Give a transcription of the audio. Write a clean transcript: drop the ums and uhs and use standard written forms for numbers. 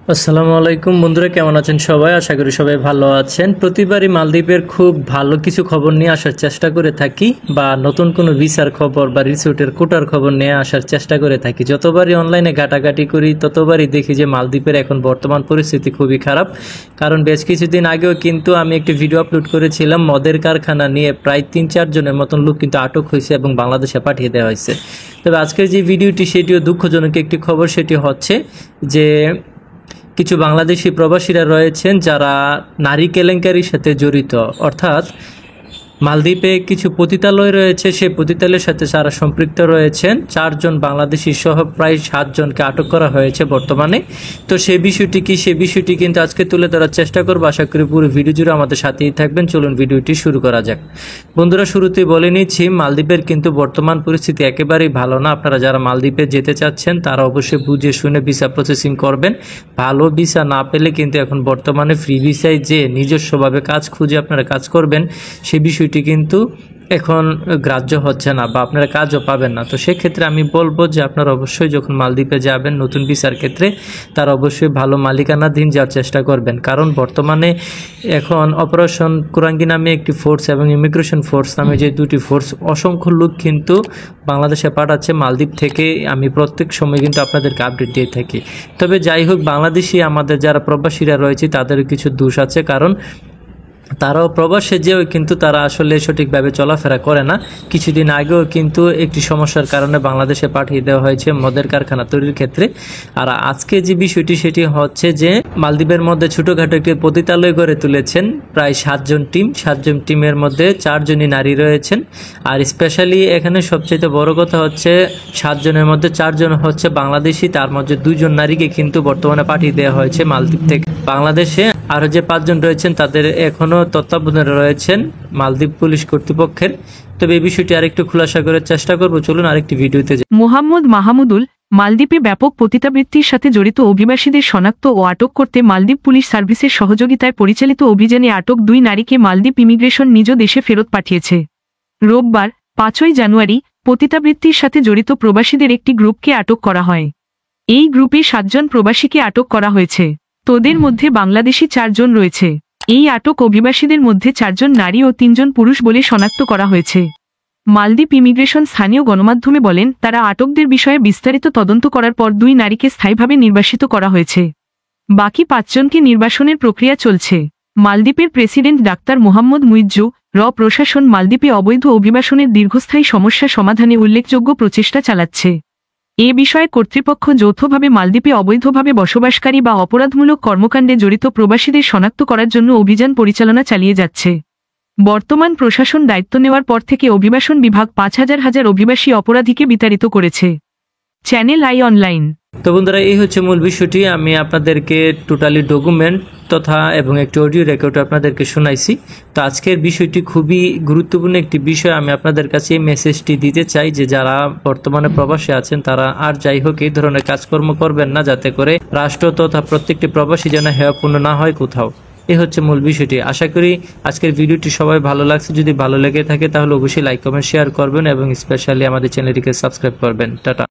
আসসালামু আলাইকুম বন্ধুরা, কেমন আছেন সবাই? আশা করি সবাই ভালো আছেন। প্রতিবারই মালদ্বীপের খুব ভালো কিছু খবর নিয়ে আসার চেষ্টা করে থাকি, বা নতুন কোনো ভিসার খবর বা রিসোর্টের কোটার খবর নিয়ে আসার চেষ্টা করে থাকি। যতবারই অনলাইনে ঘাটাঘাটি করি ততবারই দেখি যে মালদ্বীপের এখন বর্তমান পরিস্থিতি খুবই খারাপ। কারণ বেশ কিছুদিন আগেও কিন্তু আমি একটি ভিডিও আপলোড করেছিলাম মদের কারখানা নিয়ে। প্রায় 3-4 জনের মতন লোক কিন্তু আটক হয়েছে এবং বাংলাদেশে পাঠিয়ে দেওয়া হয়েছে। তবে আজকের যে ভিডিওটি সেটিও দুঃখজনক একটি খবর। সেটি হচ্ছে যে কিছু বাংলাদেশি প্রবাসীরা রয়েছেন যারা নারী কেলেঙ্কারির সাথে জড়িত, অর্থাৎ মালদ্বীপে কিছু পতিতালয় রয়েছে, সেই পতিতালয়ের সাথে যারা সম্পৃক্ত রয়েছেন 4 জন বাংলাদেশি সহ প্রায় 7 জনকে আটক করা হয়েছে বর্তমানে। তো সেই বিষয়টি কিন্তু আজকে তুলে ধরার চেষ্টা করবো। আশা করি পুরো ভিডিও জুড়ে আমাদের সাথেই থাকবেন। চলুন ভিডিওটি শুরু করা যাক। বন্ধুরা, শুরুতেই বলে নিচ্ছি, মালদ্বীপের কিন্তু বর্তমান পরিস্থিতি একেবারেই ভালো না। আপনারা যারা মালদ্বীপে যেতে চাচ্ছেন তারা অবশ্যই বুঝে শুনে ভিসা প্রসেসিং করবেন। ভালো ভিসা না পেলে কিন্তু এখন বর্তমানে ফ্রি ভিসায় যে নিজস্বভাবে কাজ খুঁজে আপনারা কাজ করবেন, সেই বিষয়টি কিন্তু এখন গ্রাহ্য হচ্ছে না, বা আপনারা কাজও পাবেন না। তো সেক্ষেত্রে আমি বলবো যে আপনারা অবশ্যই যখন মালদ্বীপে যাবেন নতুন ভিসার ক্ষেত্রে, তার অবশ্যই ভালো মালিকানাধীন যাওয়ার চেষ্টা করবেন। কারণ বর্তমানে এখন অপারেশন কুরাঙ্গি নামে একটি ফোর্স এবং ইমিগ্রেশন ফোর্স নামে যে দুটি ফোর্স, অসংখ্য লোক কিন্তু বাংলাদেশে পাঠাচ্ছে মালদ্বীপ থেকে। আমি প্রত্যেক সময় কিন্তু আপনাদেরকে আপডেট দিয়ে থাকি। তবে যাই হোক, বাংলাদেশি আমাদের যারা প্রবাসীরা রয়েছে তাদের কিছু দোষ আছে। কারণ তারাও প্রবাসে যেও কিন্তু তারা আসলে সঠিকভাবে চলাফেরা করে না। কিছুদিন আগেও কিন্তু একটি সমস্যার কারণে বাংলাদেশে পাঠিয়ে দেওয়া হয়েছে মদের কারখানা তৈরির ক্ষেত্রে। আর আজকে যে বিষয়টি সেটি হচ্ছে যে মালদ্বীপের মধ্যে ছোটোখাটো একটি পতিতালয় গড়ে তুলেছেন প্রায় 7 জন টিম। 7 জন টিমের মধ্যে 4 জনই নারী রয়েছেন। আর স্পেশালি এখানে সবচেয়ে বড় কথা হচ্ছে 7 জনের মধ্যে 4 জন হচ্ছে বাংলাদেশি, তার মধ্যে 2 জন নারীকে কিন্তু বর্তমানে পাঠিয়ে দেওয়া হয়েছে মালদ্বীপ থেকে বাংলাদেশে। আরও যে 5 জন রয়েছেন তাদের এখনও তত্ত্বাবধানে রয়েছেন মালদ্বীপ পুলিশ কর্তৃপক্ষের। তবে এই বিষয়টি আরেকটু খোলাসা করার চেষ্টা করবো। চলুন আরেকটি ভিডিওতে যাই। মোহাম্মদ মাহমুদুল মালদ্বীপে ব্যাপক পতিতাবৃত্তির সাথে জড়িত অভিবাসীদের শনাক্ত ও আটক করতে মালদ্বীপ পুলিশ সার্ভিসের সহযোগিতায় পরিচালিত অভিযানে আটক 2 নারীকে মালদ্বীপ ইমিগ্রেশন নিজ দেশে ফেরত পাঠিয়েছে। রোববার 5ই জানুয়ারি পতিতাবৃত্তির সাথে জড়িত প্রবাসীদের একটি গ্রুপকে আটক করা হয়। এই গ্রুপে 7 জন প্রবাসীকে আটক করা হয়েছে। তোদের মধ্যে বাংলাদেশি 4 জন রয়েছে। এই আটক অভিবাসীদের মধ্যে 4 জন নারী ও 3 জন পুরুষ বলে শনাক্ত করা হয়েছে। মালদ্বীপ ইমিগ্রেশন স্থানীয় গণমাধ্যমে বলেন, তারা আটকদের বিষয়ে বিস্তারিত তদন্ত করার পর 2 নারীকে স্থায়ীভাবে নির্বাসিত করা হয়েছে। বাকি 5 জনকে নির্বাসনের প্রক্রিয়া চলছে। মালদ্বীপের প্রেসিডেন্ট ডাক্তার মোহাম্মদ মুইজ্জু প্রশাসন মালদ্বীপে অবৈধ অভিবাসনের দীর্ঘস্থায়ী সমস্যা সমাধানে উল্লেখযোগ্য প্রচেষ্টা চালাচ্ছে। এ বিষয়ে কর্তৃপক্ষ যৌথভাবে মালদ্বীপে অবৈধভাবে বসবাসকারী বা অপরাধমূলক কর্মকাণ্ডে জড়িত প্রবাসীদের শনাক্ত করার জন্য অভিযান পরিচালনা চালিয়ে যাচ্ছে। বর্তমান প্রশাসন দায়িত্ব নেওয়ার পর থেকে অভিবাসন বিভাগ 5,000 অভিবাসী অপরাধীকে বিতাড়িত করেছে। Channel I online. তো বন্ধুরা, এই হচ্ছে মূল বিষয়টি। আমি আপনাদেরকে টোটালি ডকুমেন্ট তথা এবং একটি অডিও রেকর্ড আপনাদেরকে শোনাইছি। তো আজকের বিষয়টি খুবই গুরুত্বপূর্ণ একটি বিষয়। আমি আপনাদের কাছে এই মেসেজটি দিতে চাই যে যারা বর্তমানে প্রবাসী আছেন তারা আর যাই হোক এই ধরনের কাজকর্ম করবেন না, যাতে করে রাষ্ট্র তথা প্রত্যেকটি প্রবাসী যেন হেয়পূর্ণ না হয় কোথাও। এই হচ্ছে মূল বিষয়টি। আশা করি আজকের ভিডিওটি সবাই ভালো লাগছে। যদি ভালো লেগে থাকে তাহলে অবশ্যই লাইক কমেন্ট শেয়ার করবেন এবং স্পেশালি আমাদের চ্যানেলটিকে সাবস্ক্রাইব করবেন। টাটা।